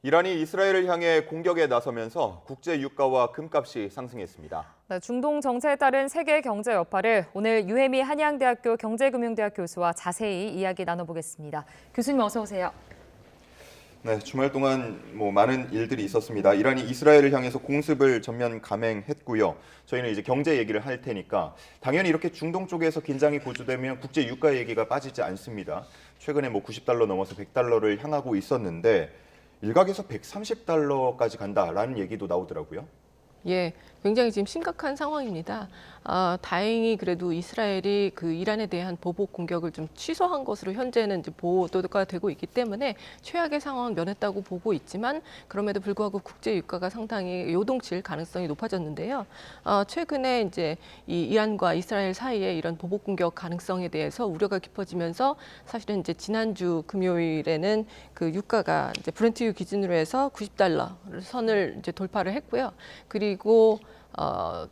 이란이 이스라엘을 향해 공격에 나서면서 국제 유가와 금값이 상승했습니다. 네, 중동 정세에 따른 세계 경제 여파를 오늘 유해미 한양대학교 경제금융대학 교수와 자세히 이야기 나눠보겠습니다. 교수님 어서 오세요. 네, 주말 동안 많은 일들이 있었습니다. 이란이 이스라엘을 향해서 공습을 전면 감행했고요. 저희는 이제 경제 얘기를 할 테니까 당연히 이렇게 중동 쪽에서 긴장이 고조되면 국제 유가 얘기가 빠지지 않습니다. 최근에 90달러 넘어서 100달러를 향하고 있었는데 일각에서 130달러까지 간다라는 얘기도 나오더라고요. 예, 굉장히 지금 심각한 상황입니다. 다행히 그래도 이스라엘이 그 이란에 대한 보복 공격을 좀 취소한 것으로 현재는 이제 보도가 되고 있기 때문에 최악의 상황은 면했다고 보고 있지만 그럼에도 불구하고 국제 유가가 상당히 요동칠 가능성이 높아졌는데요. 최근에 이제 이 이란과 이스라엘 사이에 이런 보복 공격 가능성에 대해서 우려가 깊어지면서 사실은 이제 지난주 금요일에는 그 유가가 이제 브렌트유 기준으로 해서 90달러 선을 이제 돌파를 했고요. 그리고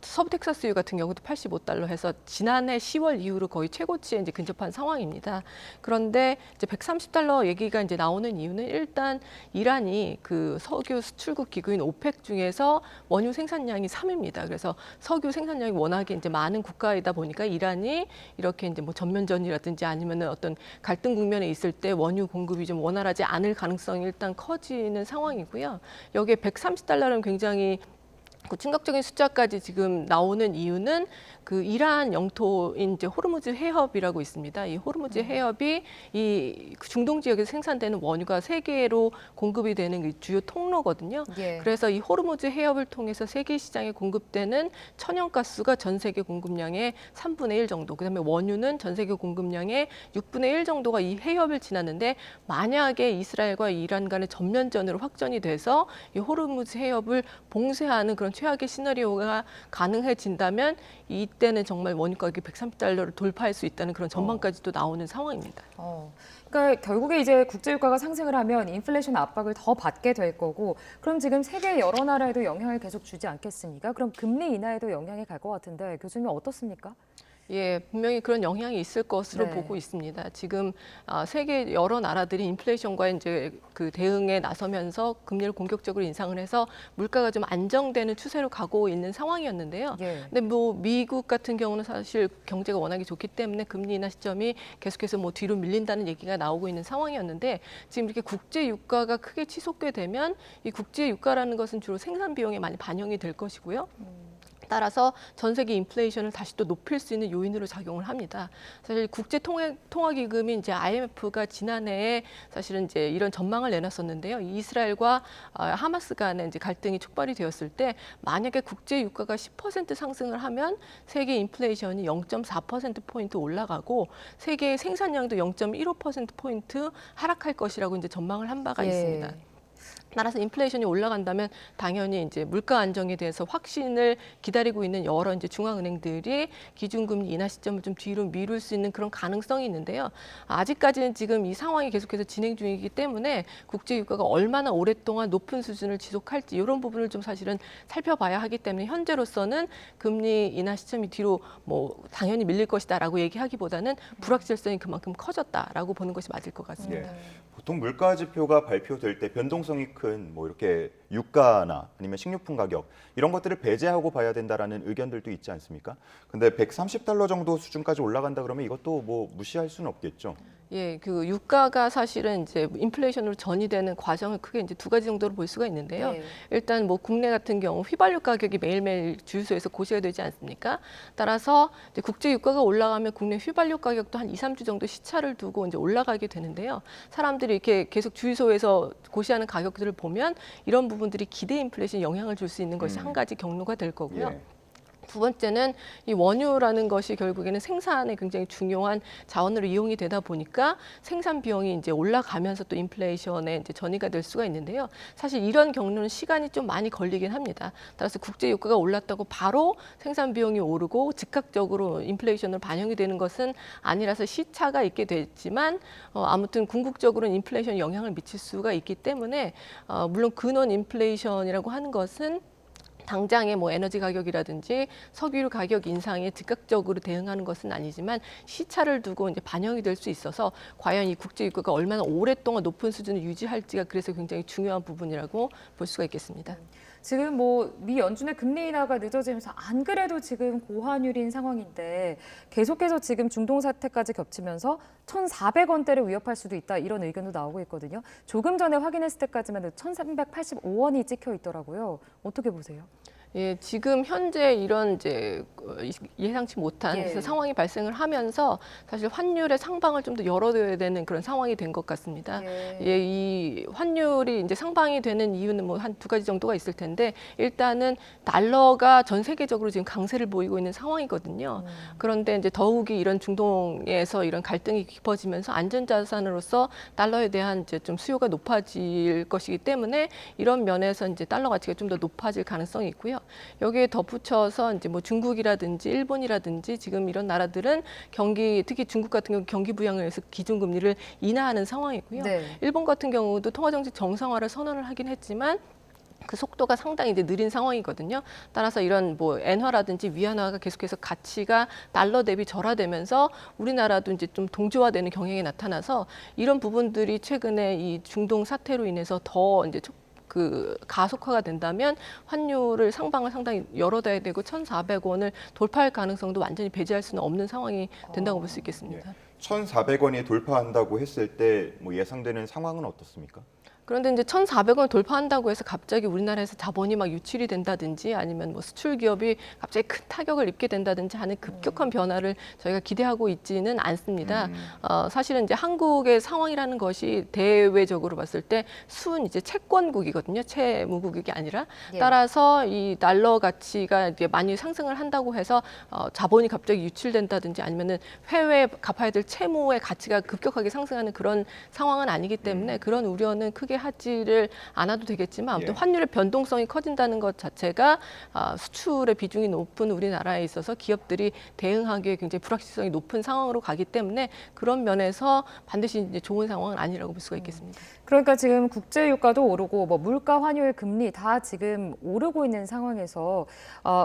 서부 텍사스유 같은 경우도 85달러 해서 지난해 10월 이후로 거의 최고치에 이제 근접한 상황입니다. 그런데 이제 130달러 얘기가 이제 나오는 이유는 일단 이란이 그 석유 수출국 기구인 오펙 중에서 원유 생산량이 3위입니다. 그래서 석유 생산량이 워낙에 이제 많은 국가이다 보니까 이란이 이렇게 이제 전면전이라든지 아니면은 어떤 갈등 국면에 있을 때 원유 공급이 좀 원활하지 않을 가능성이 일단 커지는 상황이고요. 여기에 130달러는 굉장히 그 충격적인 숫자까지 지금 나오는 이유는 그 이란 영토인 이제 호르무즈 해협이라고 있습니다. 이 호르무즈 해협이 이 중동 지역에서 생산되는 원유가 세계로 공급이 되는 그 주요 통로거든요. 예. 그래서 이 호르무즈 해협을 통해서 세계 시장에 공급되는 천연가스가 전 세계 공급량의 3분의 1 정도, 그다음에 원유는 전 세계 공급량의 6분의 1 정도가 이 해협을 지났는데 만약에 이스라엘과 이란 간의 전면전으로 확전이 돼서 이 호르무즈 해협을 봉쇄하는 그런 최악의 시나리오가 가능해진다면 이때는 정말 원유 가격이 130달러를 돌파할 수 있다는 그런 전망까지도 나오는 상황입니다. 그러니까 결국에 이제 국제 유가가 상승을 하면 인플레이션 압박을 더 받게 될 거고, 그럼 지금 세계 여러 나라에도 영향을 계속 주지 않겠습니까? 그럼 금리 인하에도 영향이 갈 것 같은데 교수님 어떻습니까? 예, 분명히 그런 영향이 있을 것으로 네. 보고 있습니다. 지금 세계 여러 나라들이 인플레이션과 이제 그 대응에 나서면서 금리를 공격적으로 인상을 해서 물가가 좀 안정되는 추세로 가고 있는 상황이었는데요. 예. 근데 미국 같은 경우는 사실 경제가 워낙에 좋기 때문에 금리 인하 시점이 계속해서 뒤로 밀린다는 얘기가 나오고 있는 상황이었는데 지금 이렇게 국제 유가가 크게 치솟게 되면 이 국제 유가라는 것은 주로 생산 비용에 많이 반영이 될 것이고요. 따라서 전 세계 인플레이션을 다시 또 높일 수 있는 요인으로 작용을 합니다. 사실 국제통화기금이 이제 IMF가 지난해에 사실은 이제 이런 전망을 내놨었는데요. 이스라엘과 하마스 간에 이제 갈등이 촉발이 되었을 때 만약에 국제 유가가 10% 상승을 하면 세계 인플레이션이 0.4%포인트 올라가고 세계 생산량도 0.15%포인트 하락할 것이라고 이제 전망을 한 바가 있습니다. 따라서 인플레이션이 올라간다면 당연히 이제 물가 안정에 대해서 확신을 기다리고 있는 여러 이제 중앙은행들이 기준금리 인하 시점을 좀 뒤로 미룰 수 있는 그런 가능성이 있는데요. 아직까지는 지금 이 상황이 계속해서 진행 중이기 때문에 국제 유가가 얼마나 오랫동안 높은 수준을 지속할지 이런 부분을 좀 사실은 살펴봐야 하기 때문에 현재로서는 금리 인하 시점이 뒤로 당연히 밀릴 것이다라고 얘기하기보다는 불확실성이 그만큼 커졌다라고 보는 것이 맞을 것 같습니다. 예. 보통 물가 지표가 발표될 때 변동성이 큰 이렇게 유가나 아니면 식료품 가격 이런 것들을 배제하고 봐야 된다라는 의견들도 있지 않습니까? 근데 130달러 정도 수준까지 올라간다 그러면 이것도 무시할 수는 없겠죠. 예, 그 유가가 사실은 이제 인플레이션으로 전이되는 과정을 크게 이제 두 가지 정도로 볼 수가 있는데요. 네. 일단 국내 같은 경우 휘발유 가격이 매일매일 주유소에서 고시가 되지 않습니까? 따라서 이제 국제 유가가 올라가면 국내 휘발유 가격도 한 2, 3주 정도 시차를 두고 이제 올라가게 되는데요. 사람들이 이렇게 계속 주유소에서 고시하는 가격들을 보면 이런 부분들이 기대 인플레이션에 영향을 줄 수 있는 것이 한 가지 경로가 될 거고요. 예. 두 번째는 이 원유라는 것이 결국에는 생산에 굉장히 중요한 자원으로 이용이 되다 보니까 생산 비용이 이제 올라가면서 또 인플레이션에 이제 전이가 될 수가 있는데요. 사실 이런 경로는 시간이 좀 많이 걸리긴 합니다. 따라서 국제 유가가 올랐다고 바로 생산 비용이 오르고 즉각적으로 인플레이션으로 반영이 되는 것은 아니라서 시차가 있게 됐지만 아무튼 궁극적으로는 인플레이션에 영향을 미칠 수가 있기 때문에 물론 근원 인플레이션이라고 하는 것은 당장의 뭐 에너지 가격이라든지 석유류 가격 인상에 즉각적으로 대응하는 것은 아니지만 시차를 두고 이제 반영이 될 수 있어서 과연 이 국제 유가가 얼마나 오랫동안 높은 수준을 유지할지가 그래서 굉장히 중요한 부분이라고 볼 수가 있겠습니다. 지금 뭐 미 연준의 금리 인하가 늦어지면서 안 그래도 지금 고환율인 상황인데 계속해서 지금 중동 사태까지 겹치면서 1,400원대를 위협할 수도 있다 이런 의견도 나오고 있거든요. 조금 전에 확인했을 때까지만 해도 1,385원이 찍혀 있더라고요. 어떻게 보세요? 예, 지금 현재 이런 이제 예상치 못한 예. 상황이 발생을 하면서 사실 환율의 상방을 좀 더 열어둬야 되는 그런 상황이 된 것 같습니다. 예. 예, 이 환율이 이제 상방이 되는 이유는 뭐 한 두 가지 정도가 있을 텐데 일단은 달러가 전 세계적으로 지금 강세를 보이고 있는 상황이거든요. 그런데 이제 더욱이 이런 중동에서 이런 갈등이 깊어지면서 안전자산으로서 달러에 대한 이제 좀 수요가 높아질 것이기 때문에 이런 면에서 이제 달러 가치가 좀 더 높아질 가능성이 있고요. 여기에 덧붙여서 이제 뭐 중국이라든지 일본이라든지 지금 이런 나라들은 특히 중국 같은 경우 경기 부양을 해서 기준금리를 인하하는 상황이고요. 네. 일본 같은 경우도 통화정책 정상화를 선언을 하긴 했지만 그 속도가 상당히 이제 느린 상황이거든요. 따라서 이런 뭐 엔화라든지 위안화가 계속해서 가치가 달러 대비 절하되면서 우리나라도 이제 좀 동조화되는 경향이 나타나서 이런 부분들이 최근에 이 중동 사태로 인해서 더 이제 가속화가 된다면 환율을 상방을 상당히 열어둬야 되고 1,400원을 돌파할 가능성도 완전히 배제할 수는 없는 상황이 된다고 볼 수 있겠습니다. 1,400원이 돌파한다고 했을 때 뭐 예상되는 상황은 어떻습니까? 그런데 이제 1,400원을 돌파한다고 해서 갑자기 우리나라에서 자본이 막 유출이 된다든지 아니면 뭐 수출 기업이 갑자기 큰 타격을 입게 된다든지 하는 급격한 변화를 저희가 기대하고 있지는 않습니다. 사실은 이제 한국의 상황이라는 것이 대외적으로 봤을 때 순 이제 채권국이거든요. 채무국이 아니라 예. 따라서 이 달러 가치가 이제 많이 상승을 한다고 해서 자본이 갑자기 유출된다든지 아니면은 해외에 갚아야 될 채무의 가치가 급격하게 상승하는 그런 상황은 아니기 때문에 그런 우려는 크게 하지를 않아도 되겠지만 아무튼 예. 환율의 변동성이 커진다는 것 자체가 수출의 비중이 높은 우리나라에 있어서 기업들이 대응하기에 굉장히 불확실성이 높은 상황으로 가기 때문에 그런 면에서 반드시 이제 좋은 상황은 아니라고 볼 수가 있겠습니다. 그러니까 지금 국제 유가도 오르고 뭐 물가, 환율, 금리 다 지금 오르고 있는 상황에서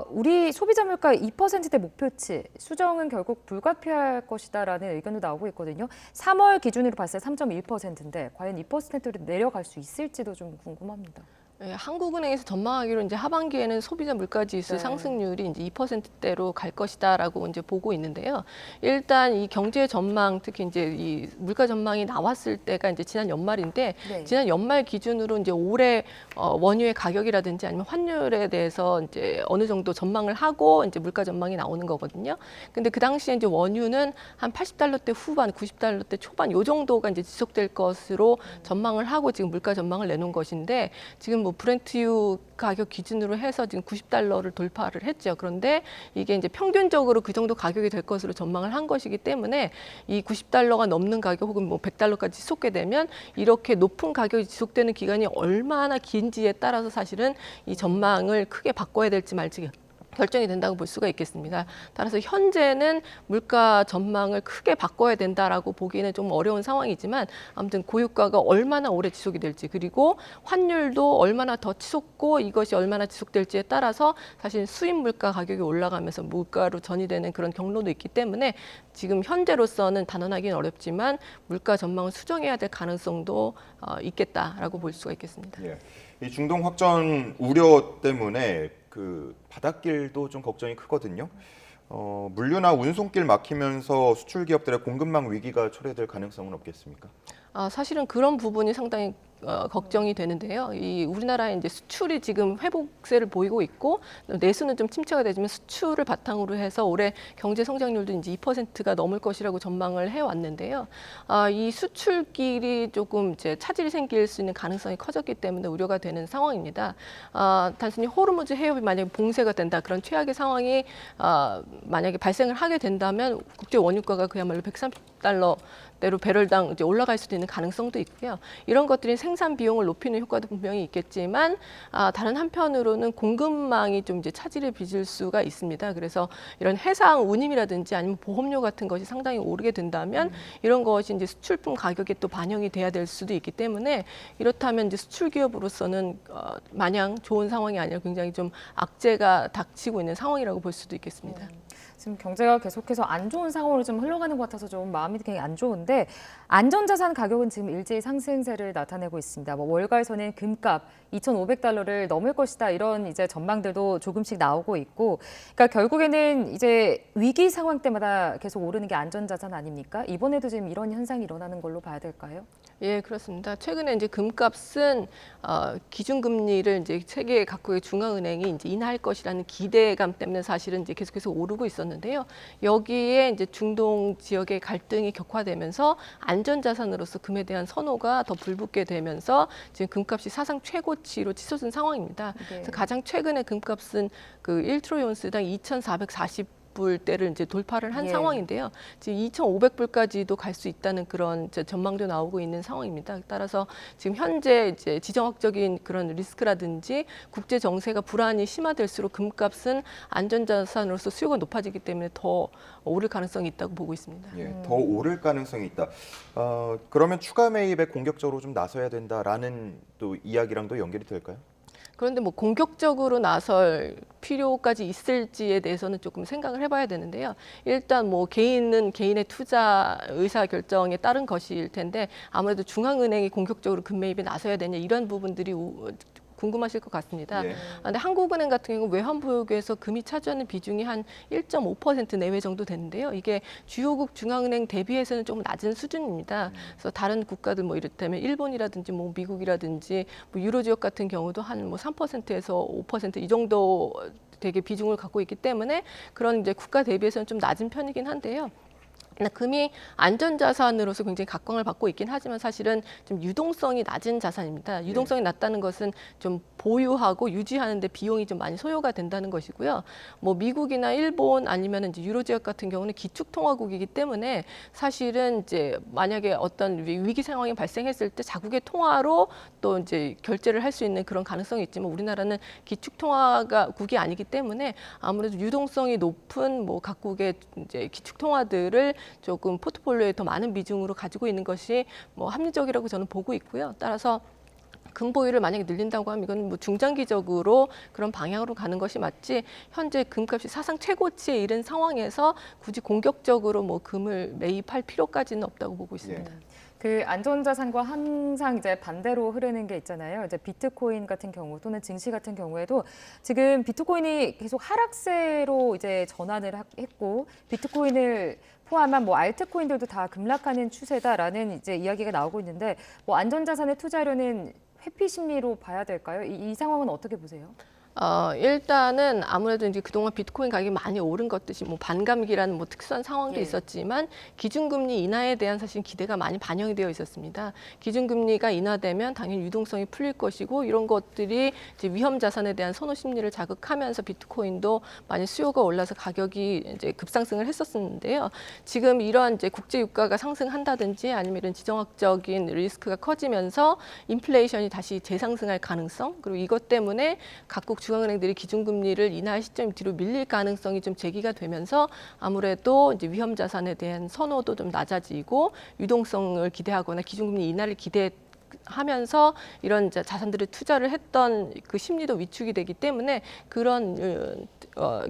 우리 소비자 물가 2%대 목표치 수정은 결국 불가피할 것이다라는 의견도 나오고 있거든요. 3월 기준으로 봤을 때 3.1%인데 과연 2%로 내려갈 수 있을지도 좀 궁금합니다. 예, 한국은행에서 전망하기로 이제 하반기에는 소비자 물가지수 네. 상승률이 이제 2%대로 갈 것이다라고 이제 보고 있는데요. 일단 이 경제 전망, 특히 이제 이 물가 전망이 나왔을 때가 이제 지난 연말인데 네. 지난 연말 기준으로 이제 올해 원유의 가격이라든지 아니면 환율에 대해서 이제 어느 정도 전망을 하고 이제 물가 전망이 나오는 거거든요. 근데 그 당시에 이제 원유는 한 80달러대 후반, 90달러대 초반 요 정도가 이제 지속될 것으로 전망을 하고 지금 물가 전망을 내놓은 것인데 지금 뭐 브렌트유 가격 기준으로 해서 지금 90달러를 돌파를 했죠. 그런데 이게 이제 평균적으로 그 정도 가격이 될 것으로 전망을 한 것이기 때문에 이 90달러가 넘는 가격 혹은 뭐 100달러까지 지속게 되면 이렇게 높은 가격이 지속되는 기간이 얼마나 긴지에 따라서 사실은 이 전망을 크게 바꿔야 될지 말지 결정이 된다고 볼 수가 있겠습니다. 따라서 현재는 물가 전망을 크게 바꿔야 된다라고 보기에는 좀 어려운 상황이지만 아무튼 고유가가 얼마나 오래 지속이 될지 그리고 환율도 얼마나 더 치솟고 이것이 얼마나 지속될지에 따라서 사실 수입 물가 가격이 올라가면서 물가로 전이되는 그런 경로도 있기 때문에 지금 현재로서는 단언하기는 어렵지만 물가 전망을 수정해야 될 가능성도 있겠다라고 볼 수가 있겠습니다. 예. 이 중동 확전 우려 때문에 그 바닷길도 좀 걱정이 크거든요. 물류나 운송길 막히면서 수출 기업들의 공급망 위기가 초래될 가능성은 없겠습니까? 사실은 그런 부분이 상당히 걱정이 되는데요. 이 우리나라의 이제 수출이 지금 회복세를 보이고 있고 내수는 좀 침체가 되지만 수출을 바탕으로 해서 올해 경제 성장률도 이제 2%가 넘을 것이라고 전망을 해왔는데요. 이 수출길이 조금 이제 차질이 생길 수 있는 가능성이 커졌기 때문에 우려가 되는 상황입니다. 단순히 호르무즈 해협이 만약에 봉쇄가 된다 그런 최악의 상황이 만약에 발생을 하게 된다면 국제 원유가가 그야말로 130달러 대로 배럴당 이제 올라갈 수도 있는 가능성도 있고요. 이런 것들이 생산 비용을 높이는 효과도 분명히 있겠지만 다른 한편으로는 공급망이 좀 이제 차질을 빚을 수가 있습니다. 그래서 이런 해상 운임이라든지 아니면 보험료 같은 것이 상당히 오르게 된다면 이런 것이 이제 수출품 가격에 또 반영이 돼야 될 수도 있기 때문에 이렇다면 이제 수출 기업으로서는 마냥 좋은 상황이 아니라 굉장히 좀 악재가 닥치고 있는 상황이라고 볼 수도 있겠습니다. 지금 경제가 계속해서 안 좋은 상황으로 좀 흘러가는 것 같아서 좀 마음이 굉장히 안 좋은데 안전자산 가격은 지금 일제히 상승세를 나타내고 있습니다. 뭐 월가에서는 금값 2,500달러를 넘을 것이다 이런 이제 전망들도 조금씩 나오고 있고, 그러니까 결국에는 이제 위기 상황 때마다 계속 오르는 게 안전자산 아닙니까? 이번에도 지금 이런 현상이 일어나는 걸로 봐야 될까요? 예, 그렇습니다. 최근에 이제 금값은 기준금리를 이제 세계 각국의 중앙은행이 이제 인하할 것이라는 기대감 때문에 사실은 이제 계속해서 오르고 있었는데요. 여기에 이제 중동 지역의 갈등이 격화되면서 안전자산으로서 금에 대한 선호가 더 불붙게 되면서 지금 금값이 사상 최고치로 치솟은 상황입니다. 네. 그래서 가장 최근에 금값은 그 1트로이 온스당 2,440불대를 이제 돌파를 한 예. 상황인데요. 지금 2,500불까지도 갈 수 있다는 그런 전망도 나오고 있는 상황입니다. 따라서 지금 현재 이제 지정학적인 그런 리스크라든지 국제 정세가 불안이 심화될수록 금값은 안전자산으로서 수요가 높아지기 때문에 더 오를 가능성이 있다고 보고 있습니다. 예, 더 오를 가능성이 있다. 그러면 추가 매입에 공격적으로 좀 나서야 된다라는 또 이야기랑도 연결이 될까요? 그런데 뭐 공격적으로 나설 필요까지 있을지에 대해서는 조금 생각을 해봐야 되는데요. 일단 뭐 개인은 개인의 투자 의사 결정에 따른 것일 텐데 아무래도 중앙은행이 공격적으로 금매입에 나서야 되냐 이런 부분들이 궁금하실 것 같습니다. 예. 근데 한국은행 같은 경우 외환보유고에서 금이 차지하는 비중이 한 1.5% 내외 정도 되는데요. 이게 주요국 중앙은행 대비해서는 조금 낮은 수준입니다. 그래서 다른 국가들 뭐 이를테면 일본이라든지 뭐 미국이라든지 뭐 유로 지역 같은 경우도 한 뭐 3%에서 5% 이 정도 되게 비중을 갖고 있기 때문에 그런 이제 국가 대비해서는 좀 낮은 편이긴 한데요. 금이 안전자산으로서 굉장히 각광을 받고 있긴 하지만 사실은 좀 유동성이 낮은 자산입니다. 유동성이 낮다는 것은 좀 보유하고 유지하는 데 비용이 좀 많이 소요가 된다는 것이고요. 뭐 미국이나 일본 아니면 이제 유로 지역 같은 경우는 기축통화국이기 때문에 사실은 이제 만약에 어떤 위기 상황이 발생했을 때 자국의 통화로 또 이제 결제를 할 수 있는 그런 가능성이 있지만 우리나라는 기축통화국이 아니기 때문에 아무래도 유동성이 높은 뭐 각국의 이제 기축통화들을 조금 포트폴리오에 더 많은 비중으로 가지고 있는 것이 뭐 합리적이라고 저는 보고 있고요. 따라서 금 보유를 만약에 늘린다고 하면 이건 뭐 중장기적으로 그런 방향으로 가는 것이 맞지 현재 금값이 사상 최고치에 이른 상황에서 굳이 공격적으로 뭐 금을 매입할 필요까지는 없다고 보고 있습니다. 그 안전자산과 항상 이제 반대로 흐르는 게 있잖아요. 이제 비트코인 같은 경우 또는 증시 같은 경우에도 지금 비트코인이 계속 하락세로 이제 전환을 했고 비트코인을 포함한 뭐 알트코인들도 다 급락하는 추세다라는 이제 이야기가 나오고 있는데 뭐 안전자산에 투자하려는 회피 심리로 봐야 될까요? 이 상황은 어떻게 보세요? 일단은 아무래도 이제 그동안 비트코인 가격이 많이 오른 것듯이 뭐 반감기라는 뭐 특수한 상황도 있었지만 기준금리 인하에 대한 사실 기대가 많이 반영이 되어 있었습니다. 기준금리가 인하되면 당연히 유동성이 풀릴 것이고 이런 것들이 이제 위험 자산에 대한 선호 심리를 자극하면서 비트코인도 많이 수요가 올라서 가격이 이제 급상승을 했었는데요. 지금 이런 이제 국제 유가가 상승한다든지 아니면 이런 지정학적인 리스크가 커지면서 인플레이션이 다시 재상승할 가능성 그리고 이것 때문에 각국 중앙은행들이 기준금리를 인하할 시점이 뒤로 밀릴 가능성이 좀 제기가 되면서 아무래도 이제 위험 자산에 대한 선호도 좀 낮아지고 유동성을 기대하거나 기준금리 인하를 기대하면서 이런 자산들을 투자를 했던 그 심리도 위축이 되기 때문에 그런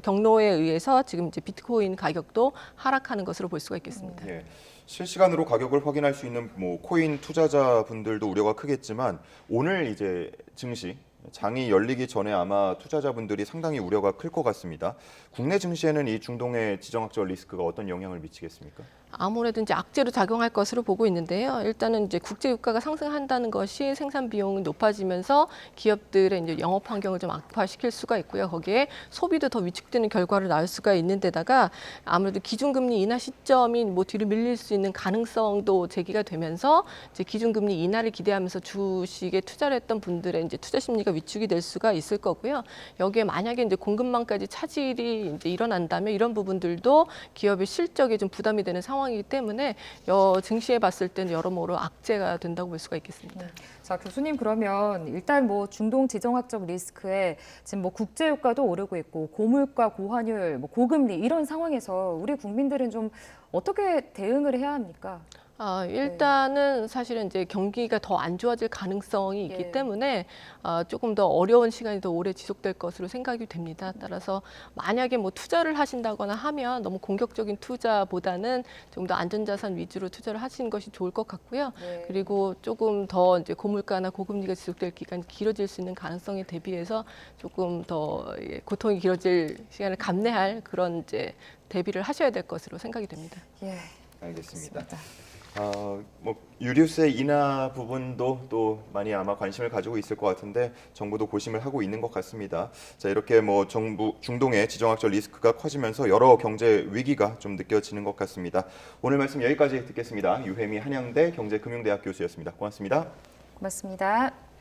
경로에 의해서 지금 이제 비트코인 가격도 하락하는 것으로 볼 수가 있겠습니다. 예. 실시간으로 가격을 확인할 수 있는 뭐 코인 투자자분들도 우려가 크겠지만 오늘 이제 증시 장이 열리기 전에 아마 투자자분들이 상당히 우려가 클 것 같습니다. 국내 증시에는 이 중동의 지정학적 리스크가 어떤 영향을 미치겠습니까? 아무래도 이제 악재로 작용할 것으로 보고 있는데요. 일단은 이제 국제 유가가 상승한다는 것이 생산 비용이 높아지면서 기업들의 이제 영업 환경을 좀 악화시킬 수가 있고요. 거기에 소비도 더 위축되는 결과를 낳을 수가 있는데다가 아무래도 기준금리 인하 시점이 뭐 뒤로 밀릴 수 있는 가능성도 제기가 되면서 이제 기준금리 인하를 기대하면서 주식에 투자를 했던 분들의 이제 투자 심리가 위축이 될 수가 있을 거고요. 여기에 만약에 이제 공급망까지 차질이 이제 일어난다면 이런 부분들도 기업의 실적에 좀 부담이 되는 상황. 상황이기 때문에 증시에 봤을 때는 여러모로 악재가 된다고 볼 수가 있겠습니다. 자, 교수님 그러면 일단 뭐 중동 지정학적 리스크에 지금 뭐 국제 유가도 오르고 있고 고물가, 고환율, 뭐 고금리 이런 상황에서 우리 국민들은 좀 어떻게 대응을 해야 합니까? 일단은 사실은 이제 경기가 더 안 좋아질 가능성이 있기 예. 때문에 조금 더 어려운 시간이 더 오래 지속될 것으로 생각이 됩니다. 따라서 만약에 뭐 투자를 하신다거나 하면 너무 공격적인 투자보다는 좀 더 안전자산 위주로 투자를 하시는 것이 좋을 것 같고요. 네. 그리고 조금 더 이제 고물가나 고금리가 지속될 기간이 길어질 수 있는 가능성에 대비해서 조금 더 고통이 길어질 시간을 감내할 그런 이제 대비를 하셔야 될 것으로 생각이 됩니다. 예. 알겠습니다. 그렇습니다. 뭐 유류세 인하 부분도 또 많이 아마 관심을 가지고 있을 것 같은데 정부도 고심을 하고 있는 것 같습니다. 자, 이렇게 뭐 중동의 지정학적 리스크가 커지면서 여러 경제 위기가 좀 느껴지는 것 같습니다. 오늘 말씀 여기까지 듣겠습니다. 유혜미 한양대 경제금융대학 교수였습니다. 고맙습니다. 고맙습니다.